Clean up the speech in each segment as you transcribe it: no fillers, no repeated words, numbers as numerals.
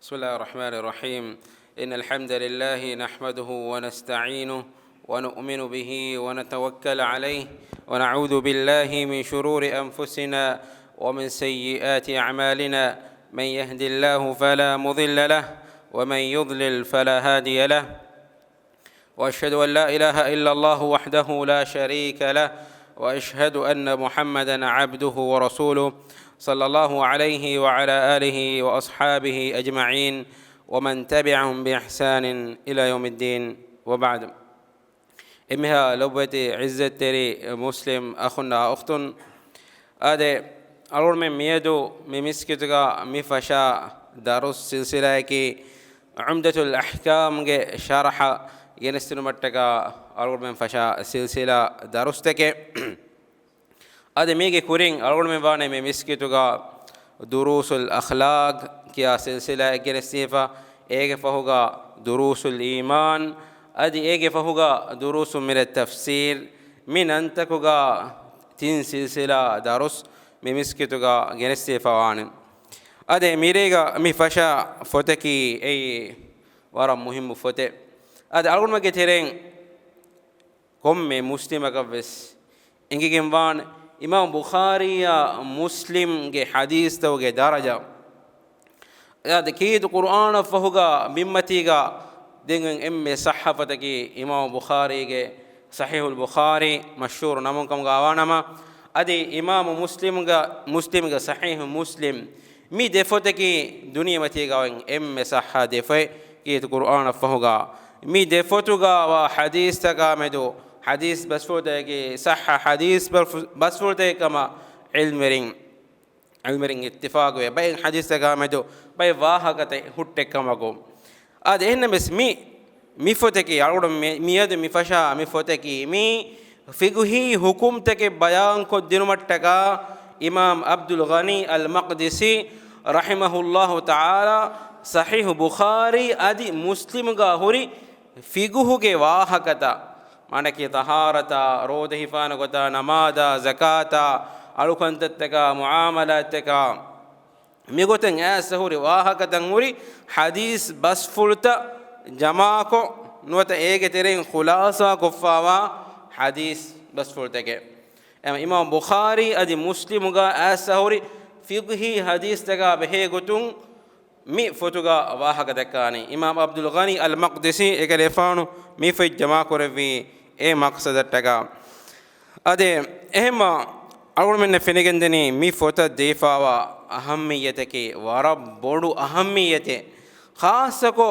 بسم الله الرحمن الرحيم. إن الحمد لله نحمده ونستعينه ونؤمن به ونتوكل عليه ونعوذ بالله من شرور أنفسنا ومن سيئات أعمالنا. من يهد الله فلا مضل له ومن يضلل فلا هادي له، وأشهد أن لا إله إلا الله وحده لا شريك له، وأشهد أن محمدا عبده ورسوله صلى الله عليه وعلى آله وأصحابه أجمعين ومن تبعهم بإحسان إلى يوم الدين، وبعد. إمها لبتي عزة تري مسلم أخنا أختن هذا أول من ميدو ممسكتك مفشا دروس سلسلة كي عمدة الأحكام شرح ينستن متك أول من فشا سلسلة دروستك هذا ميجي كورين أول من فاني ممسكتك دروس الأخلاق كيا سلسلة جنسيفا إيجي فهوغا دروس الإيمان أدي إيجي فهوغا دروس من التفسير من أنتكوغا تين سلسلة دروس ممسكتك جنسيفا وانم أدي ميريغا مفشا فتكي أي ورم مهم فتك أدي أول ما كتيرين كم مسلمك بس إنكي كمبان إمام بخاري مسلم کے حدیث تو کے درجہ یاد کید قرآن فہگا ممتی گا دنگن ام صحافت کی امام بخاری کے صحیح البخاری مشہور ناموں کم گاوانما ادی امام مسلم کا صحیح مسلم می دفت کی دنیا متی گا ام صحہ دفع کید قرآن فہگا می دفت گا و حدیث تکا میں دو حديث بس فوته كي صح حديث بس فوته كما علم رين اتفاق بين حديث تكامدو بين واهكته هوتك كما قوم هذا هنا بس مي فوته كي أقول مياد مفشا مي فوته كي مي فقهي حكومتك بيان كدينو متكا إمام عبد الغني المقدسي رحمه الله تعالى صحيح بخاري أدي مسلم غاهوري فقهه كي واهكته مانكي طهارة رود هفان غدا نماذا زكاة ألوكنتك معاملاتك ميغوتن اسهوري واهكتنوري حديث بس فلتا جماعكو نوت ايغترين خلاصة كفاوا حديث بس فلتك اما امام بخاري ادي مسلم غا اسهوري فقهي حديث تگا بهيغوتن مي فوتوغا واهكتكاني امام عبد الغني المقدسي اكلفانو مي في جماعة كورفي اے مقصد تگا ادے اہم اول من فنگندنی می فوت دیفاوا اہمیت کے ورب بڑو اہمیت خاص کو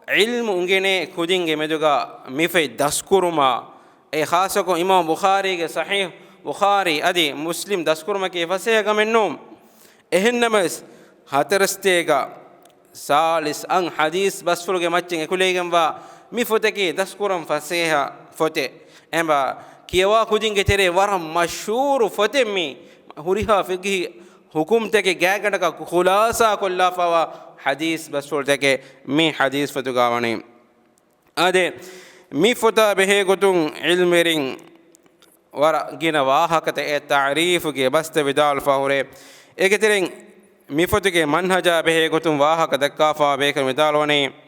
علم انگنے خودنگے مدگا می فے دسکرما اے خاص کو امام بخاری کے صحیح بخاری ادی مسلم دسکرما کے فسے گمنوم اہنمس ہترستےگا سالس ان حدیث بسفل کے مچنگ کلیگم وا می فوت کے دسکرم فسیہ فوتي أما كيوا كودين كتير ورم مشهور فوتي مي هوريها فقه حكومتك جاكنك خلاصة كلها فوا حديث بس فوتك مي حديث فتوغاوني أده مي فوتا به كتون علم رين ورا جينا واها كته التعريف كي بس تبدال فوري إكتيرين مي فوتك منهجا به كتون واها كدكا فا بيك مدالوني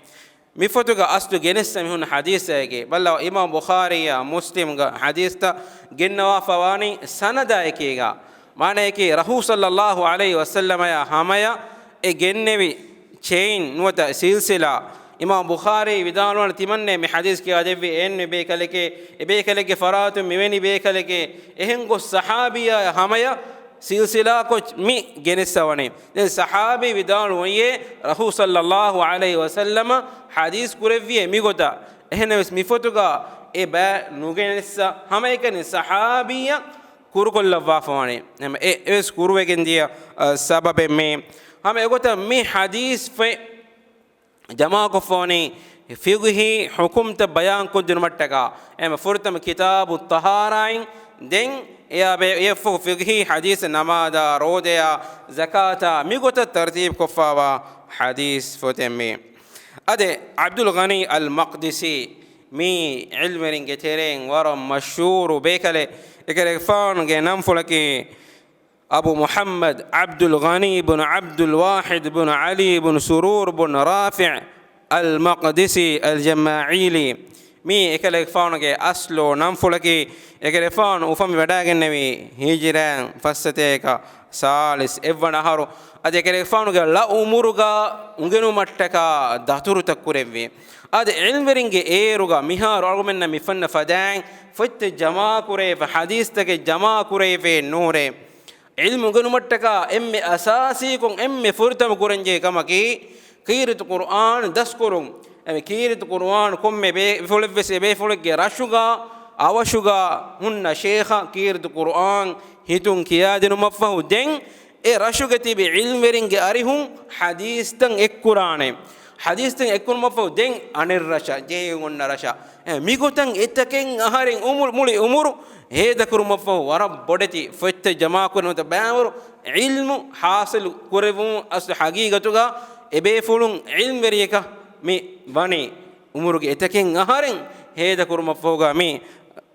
مفتوغا أصل جنس من حديث أيكي بلا إمام بخاري مسلم حديث تا جنوا فواني سند أيكيغا معنى أيكي رسول صلى الله عليه وسلم يا همايا جنبي chain نوتا سلسلة إمام بخاري بدانوان تمنى من حديث كي أدبي إن بيكلك فرات ميني بيكلك إهنغو الصحابي همايا سلسلة كوش مي جنس سواني الصحابي بدان ويه رسول صلى الله عليه وسلم حديث كورفيه ميغوتا هنا بس ميفوتوغا إبا نوجنسا هم إكن الصحابية كوركل لفافواني هم إس كوروه كنديا سبب مي هم إغوتا مي حديث في جماعة كفوني فقهي حكومة بيان كدر متكا هم فرتم كتاب الطهارين دين يا يفو فقهي حديث نماذا روديا زكاة ميغوتا الترتيب كفاوا حديث فتمي أدي عبد الغني المقدسي مي علم رنجتيرين ورم مشهور بيكله إكره فان جنام فلكي أبو محمد عبد الغني بن عبد الواحد بن علي بن سرور بن رافع المقدسي الجماعيلي مي إكلك فانك أصله نمفلك إكلك فان وفم بداعن نبي هجران فستيك سالس إبن أهرو أده إكلك فانك لا أمورك ونجنو متك داتورو تكوريبي أده علم برينج إيروغا ميهار أرغمنا مفن فدان فت جماع كوريف حديث تك جماع كوريف نوره علم ونجنو متك إم أساسي كون إم فرتم كورنجي كما كي قيرة القرآن دسكرون أم قيرة القرآن كم بفلك بفلك رشوغا أوشوغا هن شيخا قيرة القرآن هيتون كيادن مفهو دين رشوغتي بعلم رنج أريهم حديث تن إكورانه حديث تن إكور مفهو دين أن الرشا جيون الرشا ميكو تن إتكين أهارين أمور مولي أمور هذا كور مفهو ورب بدتي فت جماع كور متبامر علم حاصل كورفون أصل حقيقتوغا إبى فلون علم بريكا مي بني أمورك إتكين أهارين هذا كرم فوقا مي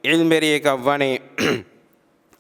علم بريكا بني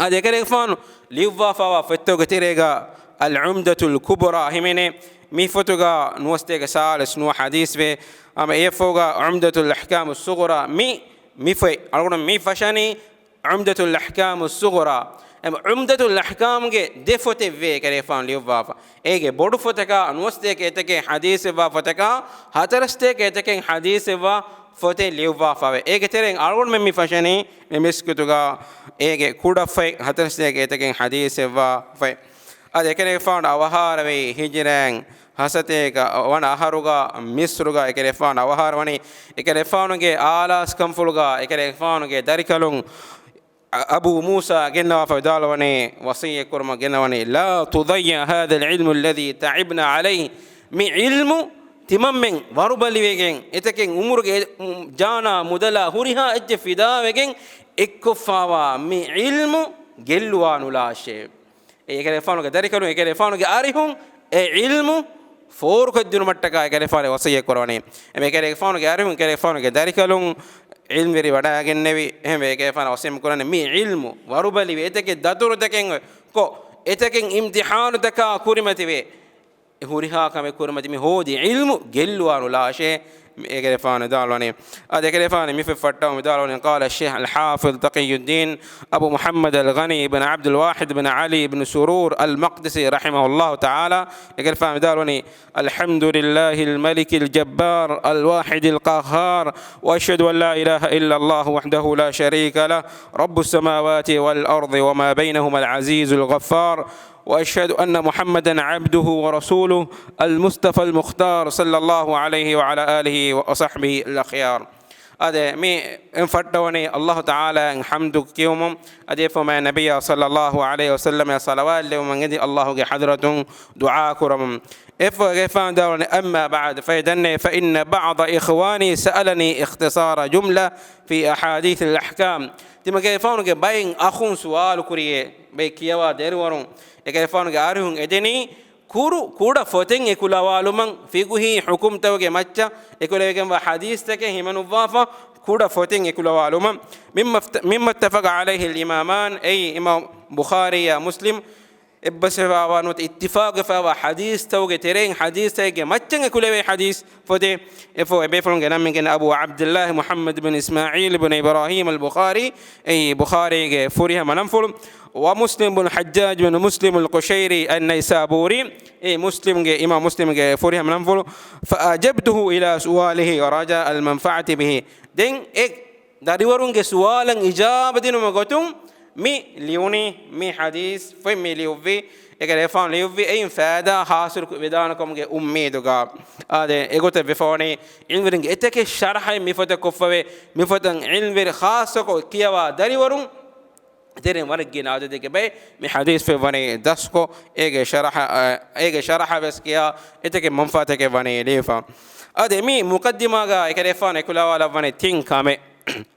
هذا كله فان ليوفا فوا فتوك تيريكا العمدة الكبرى همينه مي فتوكا نوستيك سالس نو حديث به أما إيه فوقا عمدة الأحكام الصغرى مي في أقول مي فشاني عمدة الأحكام الصغرى عمدة الأحكام کے دفوت وے کرے فان لیو وافا ایک بڑو فتکا نوستے کہتے کہ حدیث وا فتکا ہترستے کہتے کہ حدیث وا فتح لیو وافا وے ایک تیرے آرون میں فشنی میں مسکتگا ایک کوڑا فے ہترستے کہتے کہ حدیث وا فے ادے کرے فان اوہار وے ہجران حستے کا ون اہرگا مصرگا ایک فان اوہار ونی ایک فان کے آلاس کمفلگا ایک فان کے درکلون أبو موسى جنوا فدالوني وصية كرم جنواني لا تضيع هذا العلم الذي تعبنا عليه من علم تمامين وربالي وجين إتكين أمور جانا مدلا هوريها إجفدا وجين إكفاوا من علم جلوان لا شيء إيه كلفانو كداري كانوا إيه كلفانو كأريهم علم فور كدينو متكا إيه كلفانو وصية كرماني إيه كلفانو كأريهم كلفانو كداري كانوا علم بري ودا گننوي هم ويگه فانا وسيم كورن مي علم وربلي ويتك داتور دكن كو اتكن امتحان دكا كورمتي وي هوريها كم كورمتي مي هودي علم جلوانو لا شيء اگه فانا دالوني ادگه فانا مي فتاو دالوني قال الشيخ الحافظ تقي الدين ابو محمد الغني بن عبد الواحد بن علي بن سرور المقدسي رحمه الله تعالى اگه فانا دالوني الحمد لله الملك الجبار الواحد القهار واشهد ان لا اله الا الله وحده لا شريك له رب السماوات والارض وما بينهما العزيز الغفار وأشهد أن محمدا عبده ورسوله المصطفى المختار صلى الله عليه وعلى آله وصحبه الأخيار هذا مي انفتوني الله تعالى الحمد كيوم أدي فما النبي صلى الله عليه وسلم صلوات لمن يدي الله حضرة دعاء كرم إفغفان دارني أما بعد فإن بعض إخواني سألني اختصار جملة في أحاديث الأحكام تما كيفانو باين أخون سؤال كوريه باي كيوا ديرورون كيفانو عارفون إدني كورو كودا فتن يكولوالومن فيكوهي حكم توجه ماتشا يكولوجن وحديث تك هيمن وفافا كودا فتن يكولوالومن مما اتفق عليه الإمامان أي إمام بخاري مسلم بس فاوانو اتفاق فوا حديث توجه ترين حديث توجه ماتشا يكولوي حديث فده إفو بيفرون جنام من أبو عبد الله محمد بن إسماعيل بن إبراهيم البخاري أي بخاري فوريها منفول ومسلم بن حجاج بن مسلم القشيري النيسابوري اي مسلم امام مسلم فوريها منفول فاجبته الى سؤاله ورجاء المنفعه به دين اك داريورون سؤالا اجابه دين مغتم مي ليوني مي حديث فمي ليوفي اگر فان ليوفي اي فائده حاصل بدانكم اميدغا هذا اگوت بفوني علم اتك شرح مفت كفوي مفتن علم خاص کو كيوا داريورون ترين ورقي ناود ديك باي مي حديث في وني دسكو ايغ شرح بس كيا اتك منفاتك وني ليفا ادي مي مقدمه غا اكرفان كلا ولا وني تين كامي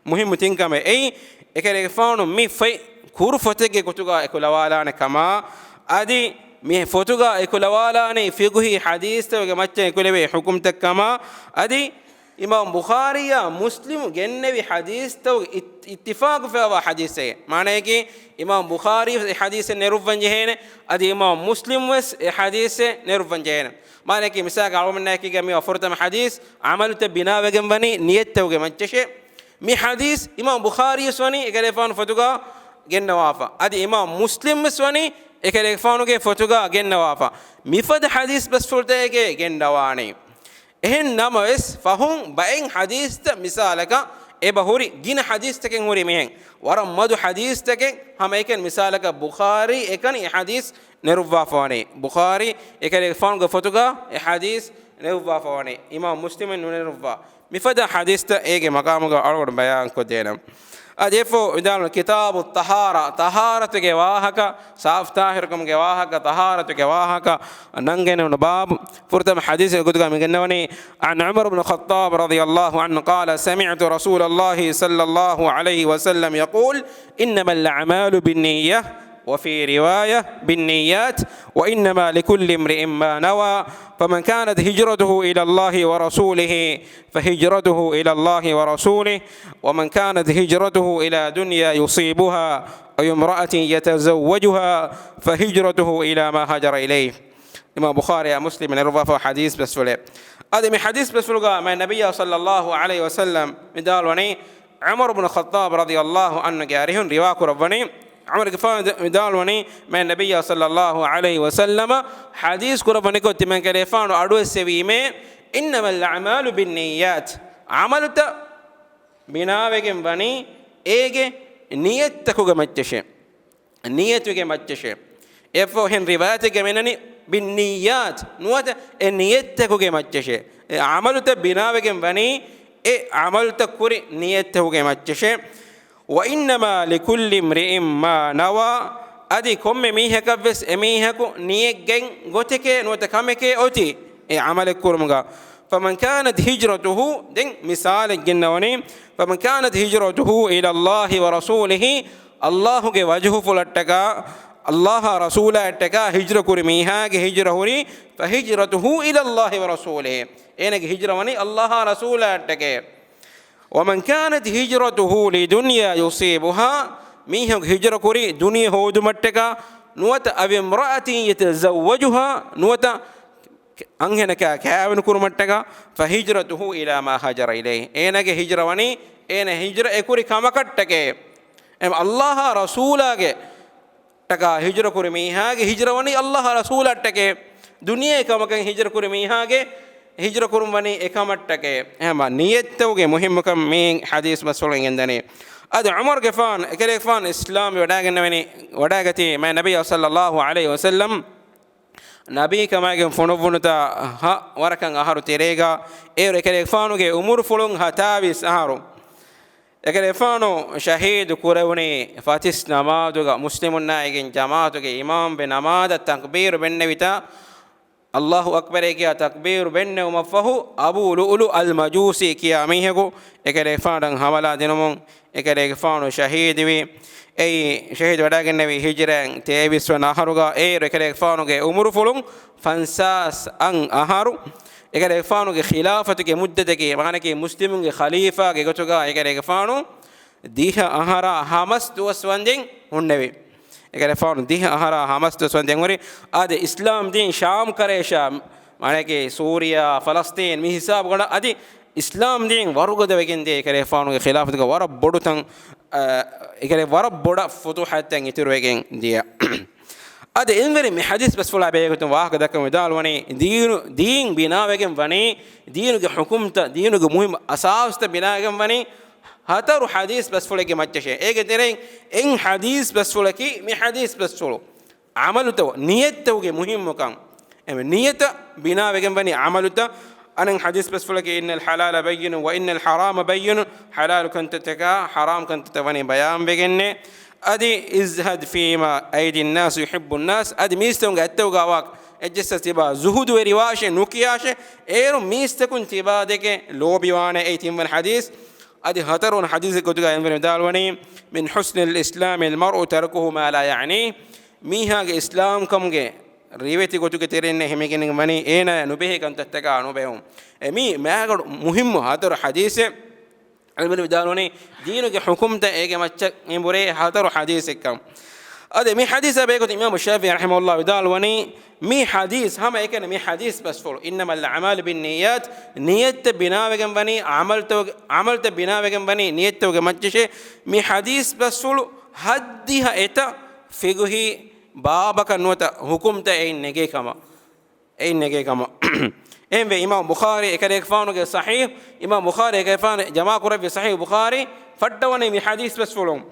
مهم تين كامي اي اكرفان مي في كورفتك كتوغا كلا ولا كما ادي مي فوتوغا كلا ولا ني فيغي حديث تو مچ كلوي حكم تك كما ادي imam bukhari ya muslim gennevi hadis taw ittifaq fa hadis e maana ki imam bukhari e hadis neruvvan jehene adi imam muslim wes e hadis neruvvan jehene maana ki misal alumna ki gami afurtam hadis amalu te bina wegen bani niyet tawge mancheshe mi hadis imam bukhari swani egalefan fatuga gennawafa adi imam muslim swani egalefanu ge fatuga gennawafa mifad hadis bas fultege gennawani ehen namas fahum bain hadis ta misalaka e bahuri gin hadis taken huri mehen waram madu hadis taken hama eken misalaka bukhari ekani hadis neruvwa fawani bukhari ekale fan go fotuga e hadis neruvwa fawani imam muslim neruvwa mifada hadis ta ege maqam go algod bayan ko denam adefo idal kitab at-tahara taharatu ge wahaka saf tahirkum ge wahaka taharatu ge wahaka nangene no bab furtam hadith gudga migannawani an umar ibn khattab radiyallahu anhu qala sami'tu rasulullah sallallahu alayhi wa sallam yaqul innamal a'malu binniyah وفي رواية بالنيات وإنما لكل امرئ ما نوى فمن كانت هجرته إلى الله ورسوله فهجرته إلى الله ورسوله ومن كانت هجرته إلى دنيا يصيبها أو امرأة يتزوجها فهجرته إلى ما هاجر إليه إمام بخاري مسلم نروى حديث بس فلي هذا من حديث بس فلقى من النبي صلى الله عليه وسلم مدال وني عمر بن الخطاب رضي الله عنه جارهن رواك ربني عمر كفان دال وني من النبي صلى الله عليه وسلم حديث كربني كنت من كريفان أدو السويمة إنما الأعمال بالنيات عملت بناوكم بني إيجي نيتك كمتشة نيتك كمتشة إفهم روايتك منني بالنيات نوات نيتك كمتشة عملت بناوكم بني عملت كوري نيتك كمتشة وإنما لكل امرئ ما نوى أدي كم ميهك بس ميهك نيجن غتك نوتكمك أوتي عمل كرمغا فمن كانت هجرته دين مثال الجنوني فمن كانت هجرته إلى الله ورسوله الله کے وجه فلتكا الله رسول اتكا هجر كرميها هجر هوري فهجرته إلى الله ورسوله إنك هجر وني الله رسول اتكا ومن كانت هجرته لدنيا يصيبها ميهم هجر كوري دنيا هود متكا نوت أبي امرأة يتزوجها نوت أنهنك كائن كرمتكا فهجرته إلى ما هاجر إليه إنك هجر وني إن هجر أكوري كما كتكه أم الله رسوله تكا هجر كوري ميها هجر وني الله رسوله تكه دنيا كما كان هجر كوري ميها هجر كرمني إكامتك هم نيتوجه مهم كم من حديث مسؤولين عندنا أد عمر كفان كلفان إسلام وداعتي ما النبي صلى الله عليه وسلم نبي كما يقول فنوفنتا ها وركان أهارو تيريغا كلفانو كي أمور فلون هتابيس أهارو كلفانو شهيد كوروني فاتس نماذج مسلمون نايجين جماعة إمام بنماذج التكبير بالنبيتا الله أكبر كيا تكبير بينه ومفه أبو لؤلؤ المجوسي كيا ميهكو إكريفان حملا دينمون إكريفان شهيد بي أي شهيد وداك النبي هجران تيبس ونهاروغا أي إكريفانو كي أمور فلون فانساس أن أهارو إكريفانو كي خلافة كي مدة كي معنى كي مسلم كي خليفة كي كتوغا إكريفانو ديها أهارا همس توسواندين هنبي اگر فون دیه آهارا حماس تو سوندیں گوری آدھے اسلام دین شام کرے شام مانے کہ سوریا فلسطین می حساب گنا آدھے اسلام دین ورگو دے وگن دے اگر فون کے خلافت کا ورب بڑو تن اگر ورب بڑا فتوحات تن اتر وگن دیا آدھے ان میں حدیث بس فلا بے گتن واہ کدا کم دال ونی دین بنا وگن ونی دین کے حکومت دین کے مهم اساس تے بنا وگن ونی هاترو حديث بس فلكي ماتشة إيه كتيرين إن حديث بس فلكي مي حديث بس فلو عملوا تو نية توجه مهم مكان نية بناء بجنب بني عملوا تو أنا حديث بس فلكي إن الحلال بين وإن الحرام بين حلال كنت تكا حرام كنت تبني بيان بجنة أدي ازهد فيما أيدي الناس يحب الناس أدي ميستون قتوا واق اجلس تبا زهود ورواش نوكياش إيرو ميستكون تبا دك لو بيوانه أيتين من حديث أدي هترون حديث كتوجا إنفرم دالوني من حسن الإسلام المرء تركه ما لا يعني ميها الإسلام كم جه riweti gotuke terenne hemegen mani ena nubehe kantattaka anubehum emi maagadu muhimmu hadaru hadise almani daloni deenuge hukumta ege macca embure hadaru hadise kam ade mi hadisa be ko imam shafi'i rahimahullah dalwani mi hadis hama ekene mi hadis bas folo innamal a'mal binniyat niyat binawegen bani amalta binawegen bani niyattoge macce mi hadis bas folo haddiha eta figuhi babaka nuta hukumta einnege kama enve imam bukhari ekade ekfaanuge sahih imam bukhari ekefaan jama kurabi sahih bukhari faddawani mi hadis bas folo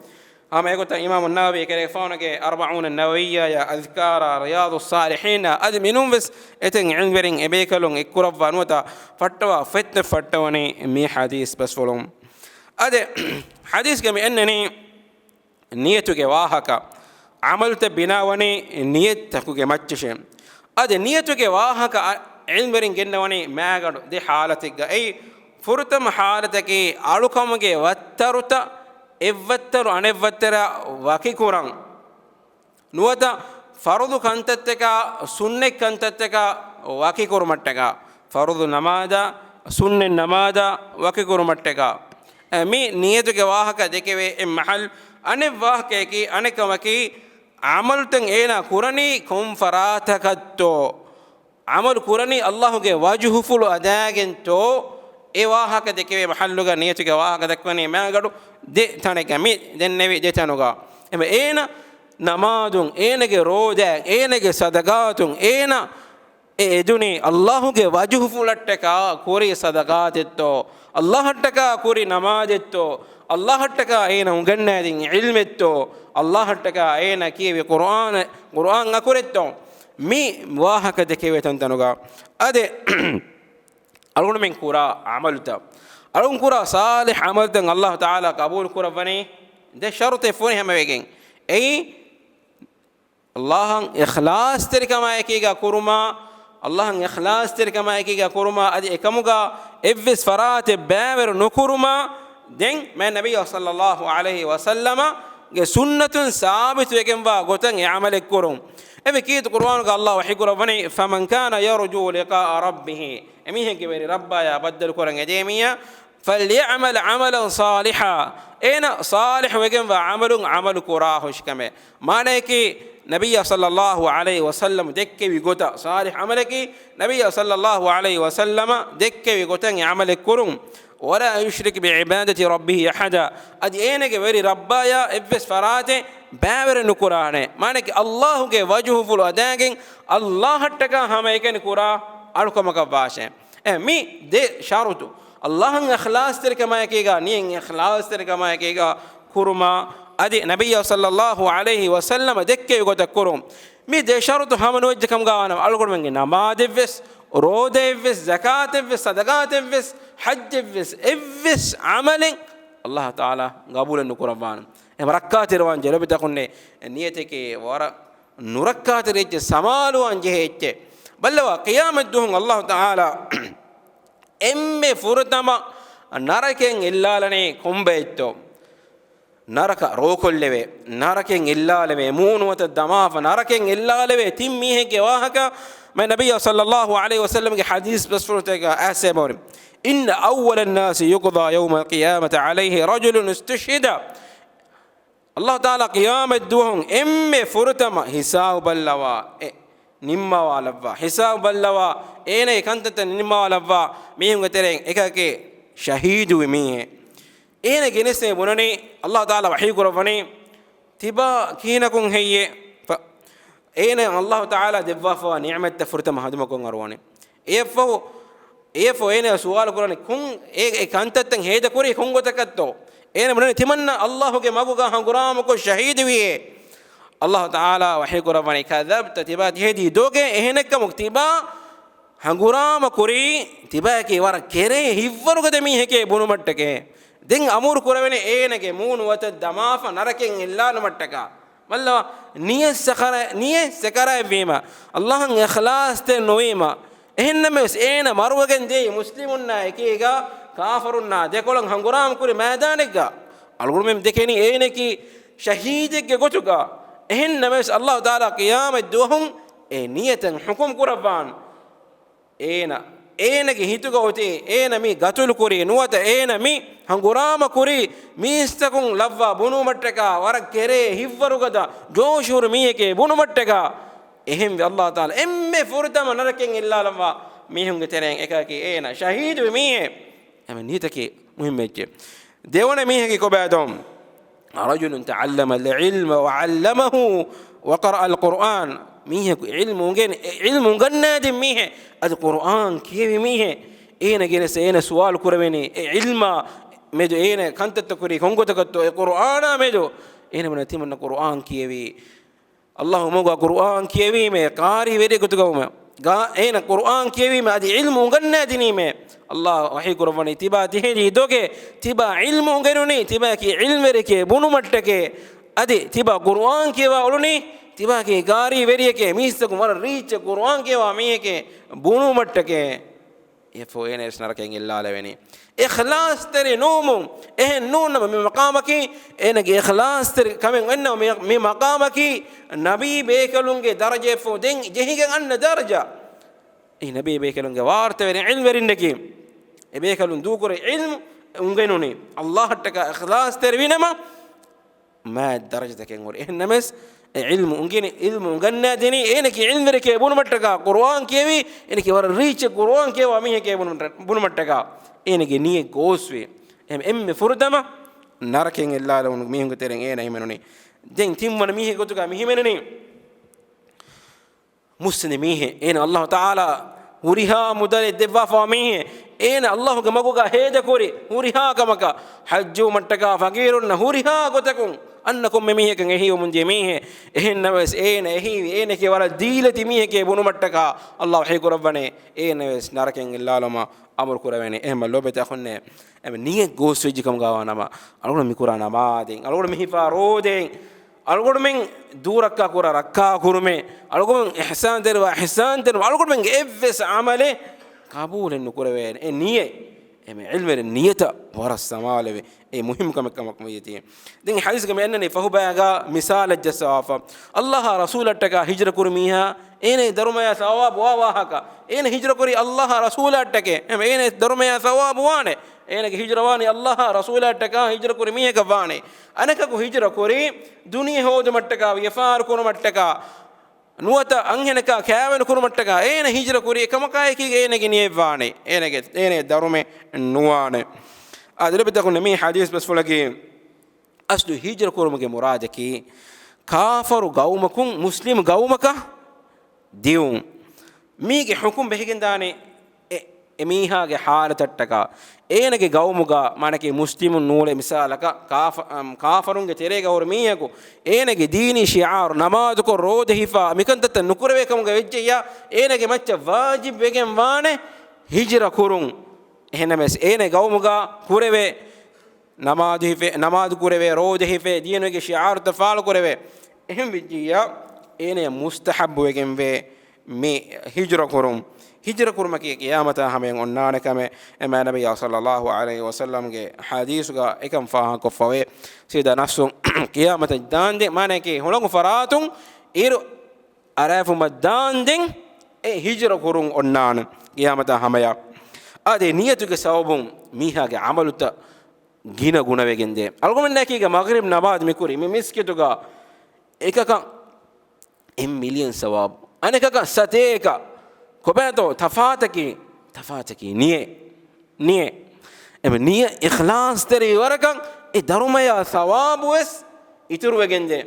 hama ekota imam an-nawawi ekade ekfaanuge 40 an-nawawiyya ya azkara riyadus salihin ad minum bas eten ilmering ebekalon ekkurava nuta fattawa fattawani mi hadis bas folo ade hadis ge mi ennani niyatuge wahaka amalta binawani niyatuge macce ade niyatuge wahaka ilmering gennawani maagadu de halatiga ei furtam halatake alukamge wattaruta evvattaru anevvattara wakikuran nuwata fardu kantatteka sunne kantatteka wakikurumatteka fardu namada sunne namada wakikurumatteka mi niyatuge wahaka dekewe em mahal anevwahke ki anekamaki amalten ena kurani kom faratakatto amal kurani Allahuge wajhu fulu adagento e wahaka dekewe mahalluga niyatuge wahaka dakwani maagadu de taneka mi dennevi de tanuga ema ena namadun enege roda enege sadaqatun ena eduni Allahuge wajhu fulatteka kuri sadaqatetto Allahattaka kuri namadetto Allahattaka ena ungannadin ilmetto Allahattaka ena kiwi Qur'an akuretto mi wahaka dekewe tantanuga ade algun men kura amalta algun kura salih amaltan Allah taala qabul kuravani de shart foni hamegen ei Allah ikhlas terkama ekiga kuruma Allah ikhlas terkama ekiga kuruma ade ekamuga evvis farate baver nukuruma den man nabiy sallallahu alaihi wasallama ge sunnatun sabit wegenwa gotan e amale kurum ebe kiit qur'an ka Allah wahi kuravani faman kana yarju liqa'a rabbih emihen ke beri rabba ya badal kuran edemiya falyamal amalan salihan ena salih wegenwa amal kurahush kame mane ki nabiy sallallahu alaihi wasallam dekke wi gota salih amalaki nabiy sallallahu alaihi wasallama dekke wi gotan e amale kurum ولا يشرك بعبادة ربه أحدا أدي أينك بري ربايا إبس فراته بابر نكرانه مانك الله کے وجه فلو أداعين الله تكا هم إيكن كورا أركم كباشة مي ده شارطو الله إخلاص ترك ما يكيغا نين إخلاص ترك ما يكيغا كورما أدي نبي صلى الله عليه وسلم دكّي يقول كورم مي ده شارطو هم نوجه كم قانا ألقول منك نماذج إبس روده إبس زكاة إبس صدقات إبس حج إفس عمل الله تعالى قبول النكران مركات روان جلب تكون نيتك ورا نركات ريج سمالو أنجهيت بل قيام الدهون الله تعالى فرتما نركين إلا لني كمبيتو نرك روكل لبي نركين إلا لبي مون وتدماف نركين إلا لبي تيميه جواهك من النبي صلى الله عليه وسلم حديث بس فرتك أسمور إن أول الناس يقضى يوم القيامة عليه رجل استشهد الله تعالى قيام الدوهم فرتما حساب اللوا نما والوا حساب اللوا أين كنت نما والوا مين قترين إكاكي شهيد وميه أين جنسه بناني الله تعالى وحي قرفاني تبا كينكم هي أين الله تعالى دبوا نعمة فرتما هدمكم أرواني efo ene suwal kurani kun e kantatten heda kuri kun gotakatto ene munani timanna Allah ge maguga hanguram ko shahid wiye Allah taala wahi kuravani kadhabta tibat hedi doge ehenekka muktiba hanguram kuri tiba ke war kere hivvaru ge mi heke bunu mattake den amur kuravene ene ge munu wata damafa naraken illal mattaka malla niyas sakara vima Allah ikhlas te noima ehenname ena maruwagen de muslimunna ekega kafirunna dekolon hanguram kuri maidanega algulmem dekeni ene ki shahidege gotuga ehenname Allah taala qiyamah duhum niyatan hukum kuraban eenage hituga oti eena mi gatul kuri nuwata eena mi hangurama kuri mistakun lavva bunu mattaka war kere hivwarugada joshur miheke bunu mattaka ehem vi Allah taala emme furdama naraken illa lamwa mihunge tereng ekaki eena shahidu mihe ame nitake muhimmecce devona miheke ko badom رجل تعلم العلم وعلمه وقرأ القرآن ميه علم جناد ميه القرآن كيف ميه إينا جنس إينا سؤال كرمني علم مدو إينا كنت تكوري كونغو تكتو القرآن مدو إينا من تيمنا القرآن كيف اللهم موجا القرآن كيف ميه قاري ودي كتقوم إينا القرآن كيف ميه هذا علم جناد ميه الله وحي قرباني تبا تهدي دوكي تبا علم غيروني تبا كي علم ركي بونو متكي ادي تبا قرآن كي واولوني تبا كي غاري وريكي ميستكو مر ريچ قرآن كي وا ميكي بونو متكي يفو انس نركين الله لوني اخلاص تري نوم نون من مقامك انك اخلاص تري كمن انه من مقامك نبي بيكلونغي درجه فو دين جهيغ ان درجه اي نبي بيكلونغي وارت علم ورينكي بيكلون دوكر علم انغنوني الله تكا اخلاص تروينما ما درجتك انور انمس علم انغني علم انغنادني انك علم ركي بون متكا قران كيوي انك ور ريچ قران كيوا ميه كي بون متكا انك ني غوسوي ام فردما نركين الله لون ميه ترين انا يمنوني دين تيمن ميه غتوكا ميه منني مسلميه ان الله تعالى وريها مدل دفا فاميه إن الله كماكوكا هيدا كوري وريها كماكا حجو متكا فقيرون وريها كتكون أنكم مميه كن هي ومن جميه إن بس إن كي ولا ديلة ميه كي بنو متكا الله حي كربنا إن بس ناركين الله لما أمر كربنا إهم لو بتأخذنا أم نية غوسوي جكم غوانا ما أقول ميكورانا ما دين أقول مهيفا رودين أقول من دورك كورا ركا كورمه أقول من إحسان تروا إحسان تروا أقول من إفس عمله قبول النكورين النية علم النية ورا السماء لبي مهم كم يتيم دين حديث كم أنني فهو بقى مثال الجسافة الله رسول تكا هجرة كرميها إن درما ثواب واهكا إن هجرة كري الله رسول تكا إن درما ثواب وانه إن هجرة واني الله رسول تكا هجرة كرميها كفانه أنا كأكو هجرة كري دنيا هود متكا ويفار كون متكا nuwata anhenaka kෑවෙන kurumattaka ene hijra kuri kamakayeki enege nievane ene darume nuwane adlebta kun mi hadith bas fulaki aslu hijra kurumge muradaki kafaru gaumakun muslim gaumaka diun mige hukum behigendane emihage halatattaka enege gaumuga manake muslimun nule misalaka kafarunge terega or miyaku enege dini shi'ar namaz ko rode hifa mikantata nukurwe kamuga vejja enege macca wajib wegen wane hijra kurun ehenames ene gaumuga kureve namaz kureve rode hife dinege shi'ar tafal kureve ehem vejja ene mustahab wegen ve me hijra kurun hijra kurmaki qiyamata hamen onnane kame ema nabiy sallallahu alaihi wasallam ge hadith ga ekam faha ko fawe sida nafsu qiyamata dande manake holongu faratun ir arafu madandin hijra kurun onnane qiyamata hamaya ade niyatu ge sawabun miha ge amaluta gina guna wegende algomen ki ge maghrib namaz mikuri mi miskitu ga ekaka em million sawab aneka sateka kobeto tafataki niye em niye ikhlas teri warakan darumaya thawab wes ituru wegende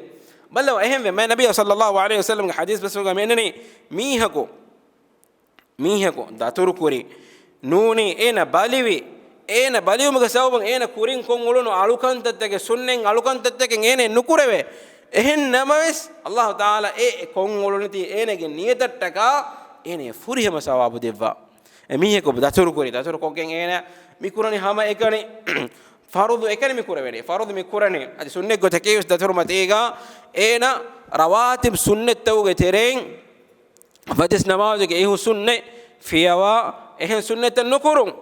ballo ehem me nabiy sallallahu alaihi wasallam ge hadith basuga meneni mihako daturu kuri nuni ena baliwumge sawban ena kurin kon ulunu alukantattege sunnen alukantattege ene nukureve ehen namawes Allah taala kon uluniti enege niyatattaka ene furihama sawabu devva emihe ko daturu kogen ene mikurani hama ekani farudu ekani mikurani farudu mikurani adi sunne go takeyus daturu matega ena rawatib sunnet tawge tereng fajs namaz ge sunne fiyawa ehen sunnatan nukurun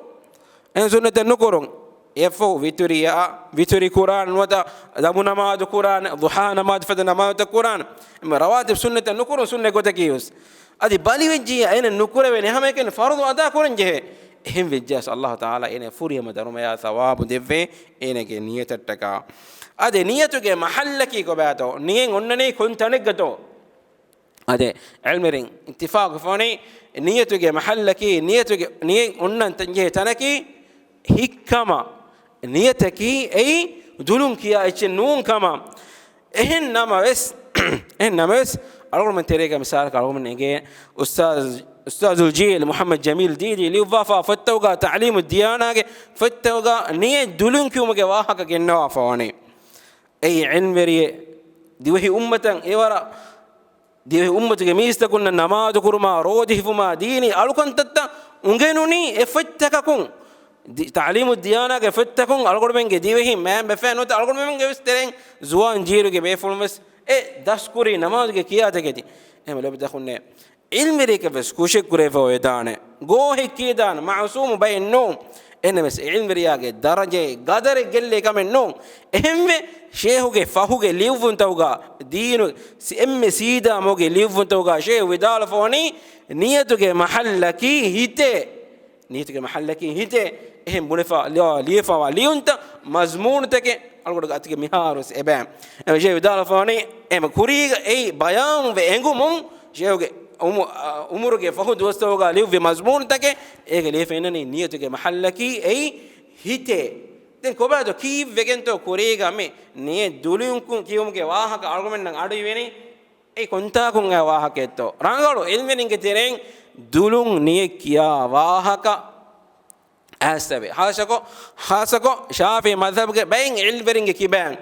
يفو فيتوري قرآن ودا دم نماز قرآن ضحى نماز فد نماز قرآن رواتب سنة نكور سنة قتكيوس أدي بالي وجهي أين النكور وين هم يكن فرض أدا كورن جه هم وجهس الله تعالى إن فوري مدرم يا ثواب دفع إنك نية التكا أدي نية تجي محلك كباتو نية ونني كنت نقطو أدي علم رين اتفاق فاني نية تجي محلك نية ونن تنجه تنكي هكما نيتكي أي دلون كيا إتشنون كما إنما بس أقول من تريك مثال أقول من إيه أستاذ الجيل محمد جميل ديدي اللي وفا فتوقع تعليم الديانة فتوقع نية دلون كيوم جواها كجنوا فواني أي علم بري دي وهي أمة إيورا دي وهي أمة جميل تكون النماذج كرما روده فما ديني ألو كنت ونجنوني افتككون تعليم الديانة كفتكون أقول من جديده ما بفعل نوت أقول من جبسترين زوان جيرو كبيفون بس داسكوري نماذج كيا تكدي لو بدخلنا علم ريك بس كوشك كريفة ويدانه جوه كيدان معصوم بين النوم إن بس علم رياك درجة قدر قلة كمان نوم هم شيء فهوك ليوفن توقع دينه سيدا موجي ليوفن توقع شيء ودال فوني نيتك محلك هيته نيتك محلك هيته هم بنفع ليفا وليونت مزمون تك أقول لك مهارس إبام شيء ودال فوني هم كوري أي بيان وإنغوم شيء أمورك فهو دوستوغا ليو في مزمون تك إيه ليه فينني نيتك محلك أي هيته then kobaado kii vegento kuriga me ne dulun kun kiyumge wahaka argument nan adu yweni ei konta kun a wahaketto rangalu ilmenin ge tereng dulun ne kiya wahaka asabe hasako shafi madhhab ge bain ilverin ge kiban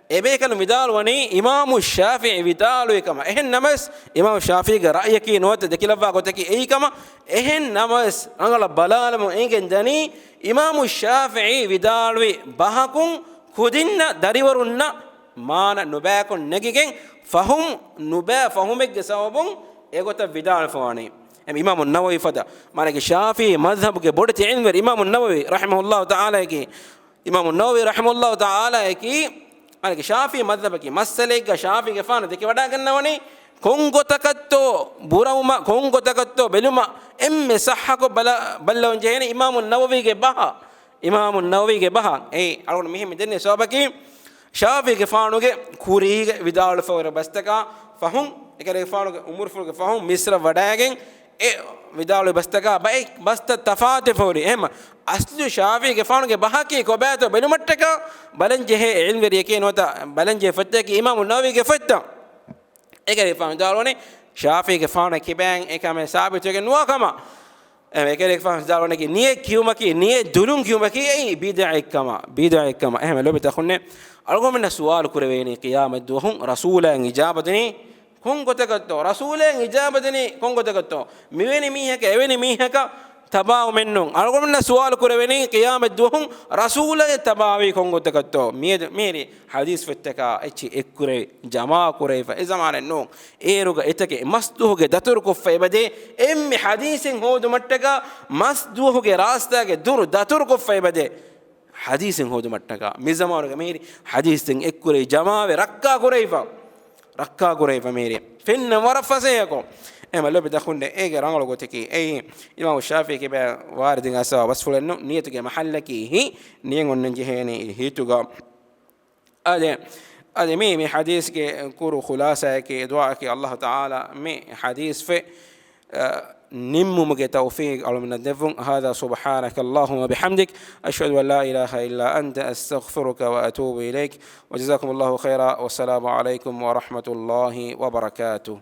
ebe kan midal wani imam shafi'i vidalu kama ehen namas imam shafi'i ge ra'y ki not de kilava ko taki ei kama ehen namas angala balalamu ingen dani imam shafi'i vidalu bahakun kudinna dariwarunna mana nubakun nagigen fahum nuba fahumeg sababun egota vidal fawani imam an-nawawi fada mana ge shafi'i madhhab ge bodti ilmer imam an-nawawi rahimahullah ta'ala ki imam an-nawawi rahimahullah ta'ala ki අනික ශාෆී මذහබකේ මස්සලෙක් ශාෆී ගෆාන දෙක වඩා ගන්නවනේ කොංගොතකත්තෝ බුරවුම කොංගොතකත්තෝ බෙලුම එම්මෙ සහක බල්ලවන් ජේන ඉමාමු නවවිගේ බහ ඒ අලුණ මෙහෙම දෙන්නේ සෝබකී ශාෆී ගෆානුගේ කුරීගේ විදාල ෆවර බස්තක ෆහුම් එකේ ගෆානුගේ උමර් ෆුල්ගේ ෆහුම් මිස්ර වඩාගෙන් ඒ විදාල බස්තක බයි බස්ත තෆාත ෆවරි එහෙම aslu shafi ke faanu ke bahaki ko bato benumattaka balanje he ilmeri ke nota balanje fatta ke imam an-nawawi ke fatta ekare faanu dalone shafi ke faanu ke bang ekame sabit ke nuwa kama ekare faanu dalone ke niye kiyumaki niye dulun kiyumaki ei bid'a kama ehme lobe takhunne algomna sual kureveni qiyamat duhum rasulan ijabatni kongotakatto rasulan ijabatni kongotakatto miweni mihaka eveni mihaka تباو منهم أقولنا سؤال كريني قيام الدوهم رسول تباوي كونغو تكتو ميري حديث في التكا إيش إكوري جماعة كوري فإذا ما لنو إيروغا إتكي مصدوه دتور كفّي بدي إم حديث هو دمتكا مصدوه راستة دور دتور كفّي بدي حديث هو دمتكا ميزمارغا ميري حديث إكوري جماعة ركّا كوري فميري فين ورفسيكم اما لو بدخلنا ايه رانغلو غوتكي اي امام الشافعي كبا واردين اسا بس فلنو نيتك محلكي هي نيغون نجهني هيتوغا ادي مي حديث كي كورو خلاصه كي دعاء كي الله تعالى مي حديث في نمو مك توفيق على من الدفن هذا سبحانك اللهم وبحمدك اشهد ان لا اله الا انت استغفرك واتوب اليك وجزاكم الله خيرا والسلام عليكم ورحمه الله وبركاته